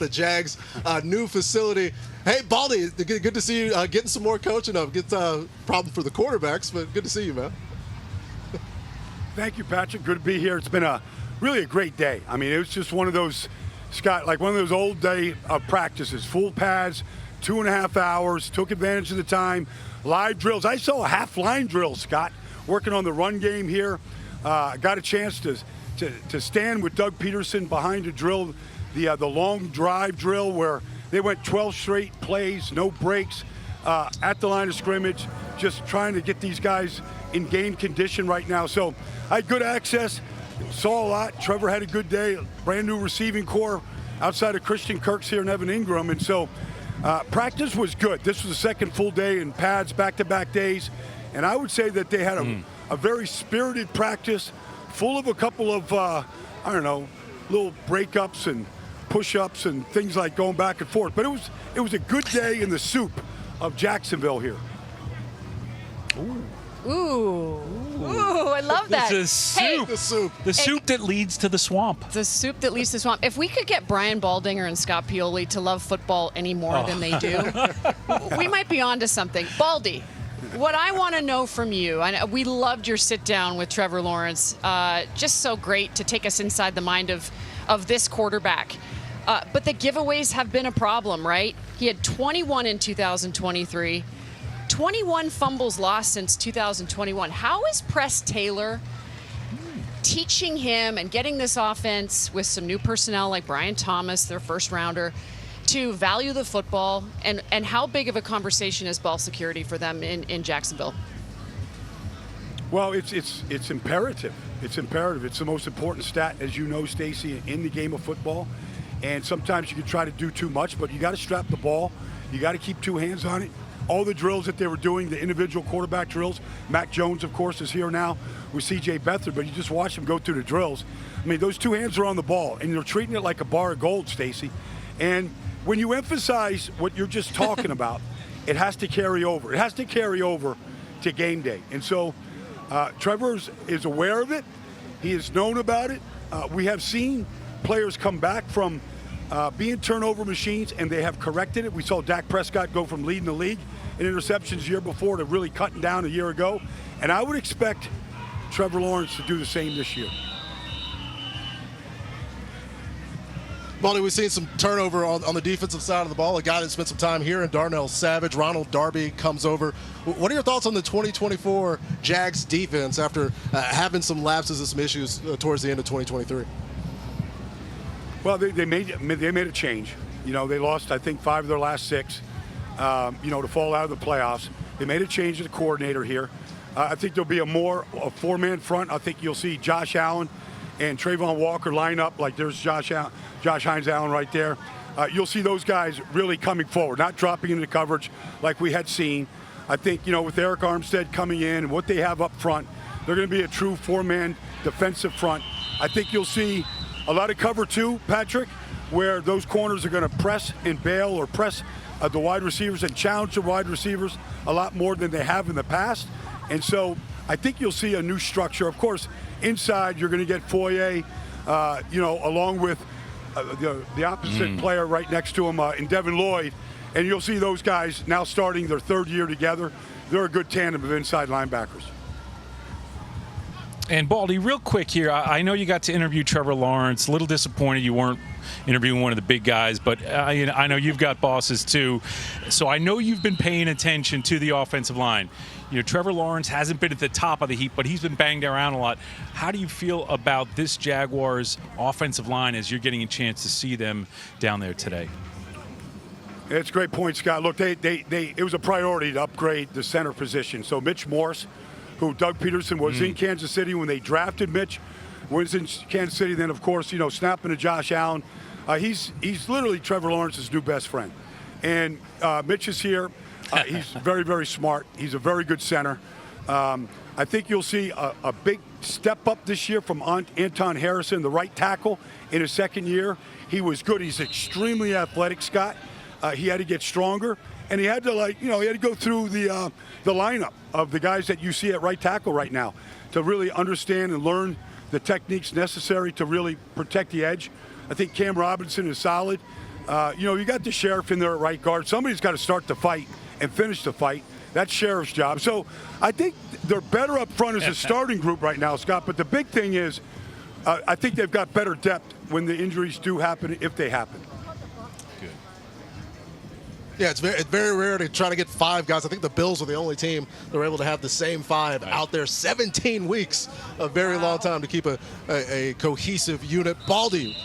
the Jags' new facility. Hey, Baldy, good to see you getting some more coaching up. It's a problem for the quarterbacks, but good to see you, man. Thank you, Patrick. Good to be here. It's been really a great day. I mean, it was just one of those, Scott, like one of those old day practices, full pads, 2.5 hours, took advantage of the time, live drills. I saw a half-line drill, Scott, working on the run game here. Got a chance to stand with Doug Peterson behind a drill, the long drive drill where they went 12 straight plays, no breaks, at the line of scrimmage, just trying to get these guys in game condition right now. So I had good access, saw a lot. Trevor had a good day, brand new receiving core outside of Christian Kirk's here and Evan Ingram. And so practice was good. This was the second full day in pads, back-to-back days. And I would say that they had a very spirited practice, full of a couple of, little breakups and push-ups and things like going back and forth. But it was a good day in the soup of Jacksonville here. Ooh, I love that. This is soup. Hey, the soup that leads to the swamp. the soup that leads to the swamp. If we could get Brian Baldinger and Scott Pioli to love football any more than they do, we might be on to something. Baldy, what I want to know from you, we loved your sit-down with Trevor Lawrence. Just so great to take us inside the mind of this quarterback. But the giveaways have been a problem, right? He had 21 in 2023. 21 fumbles lost since 2021. How is Press Taylor teaching him and getting this offense with some new personnel like Brian Thomas, their first rounder, to value the football? And how big of a conversation is ball security for them in Jacksonville? Well, it's imperative. It's imperative. It's the most important stat, as you know, Stacy, in the game of football. And sometimes you can try to do too much, but you got to strap the ball. You got to keep two hands on it. All the drills that they were doing, the individual quarterback drills. Mac Jones, of course, is here now with C.J. Beathard, but you just watch him go through the drills. I mean, those two hands are on the ball, and you're treating it like a bar of gold, Stacy. And when you emphasize what you're just talking about, it has to carry over. It has to carry over to game day. And so Trevor is aware of it. He has known about it. We have seen players come back from being turnover machines, and they have corrected it. We saw Dak Prescott go from leading the league in interceptions the year before to really cutting down a year ago. And I would expect Trevor Lawrence to do the same this year. Baldy, we've seen some turnover on the defensive side of the ball. A guy that spent some time here in Darnell Savage, Ronald Darby, comes over. What are your thoughts on the 2024 Jags defense after having some lapses and some issues towards the end of 2023? Well, they made a change. You know, they lost, I think, 5 of their last 6, to fall out of the playoffs. They made a change to the coordinator here. I think there'll be a 4-man front. I think you'll see Josh Allen and Trayvon Walker line up like there's Josh Hines Allen right there. You'll see those guys really coming forward, not dropping into coverage like we had seen. I think, with Eric Armstead coming in and what they have up front, they're going to be a true 4-man defensive front. I think you'll see a lot of cover 2, Patrick, where those corners are going to press and bail or press the wide receivers and challenge the wide receivers a lot more than they have in the past. And so I think you'll see a new structure. Of course, inside you're going to get Foye, along with the opposite player right next to him in Devin Lloyd. And you'll see those guys now starting their 3rd year together. They're a good tandem of inside linebackers. And Baldy, real quick here, I know you got to interview Trevor Lawrence. A little disappointed you weren't interviewing one of the big guys, but I know you've got bosses too. So I know you've been paying attention to the offensive line. Trevor Lawrence hasn't been at the top of the heap, but he's been banged around a lot. How do you feel about this Jaguars offensive line as you're getting a chance to see them down there today? It's a great point, Scott. Look, it was a priority to upgrade the center position. So Mitch Morse, who Doug Peterson was in Kansas City when they drafted Mitch, was in Kansas City. Then, of course, snapping to Josh Allen. He's literally Trevor Lawrence's new best friend. And Mitch is here. He's very, very smart. He's a very good center. I think you'll see a big step up this year from Anton Harrison, the right tackle, in his 2nd year. He was good. He's extremely athletic, Scott. He had to get stronger. And he had to go through the lineup of the guys that you see at right tackle right now to really understand and learn the techniques necessary to really protect the edge. I think Cam Robinson is solid. You got the sheriff in there at right guard. Somebody's got to start the fight and finish the fight. That's sheriff's job. So I think they're better up front as a starting group right now, Scott. But the big thing is, I think they've got better depth when the injuries do happen, if they happen. Good. Yeah, it's very rare to try to get 5 guys. I think the Bills are the only team that were able to have the same 5 out there 17 weeks, a very long time to keep a cohesive unit. Baldy,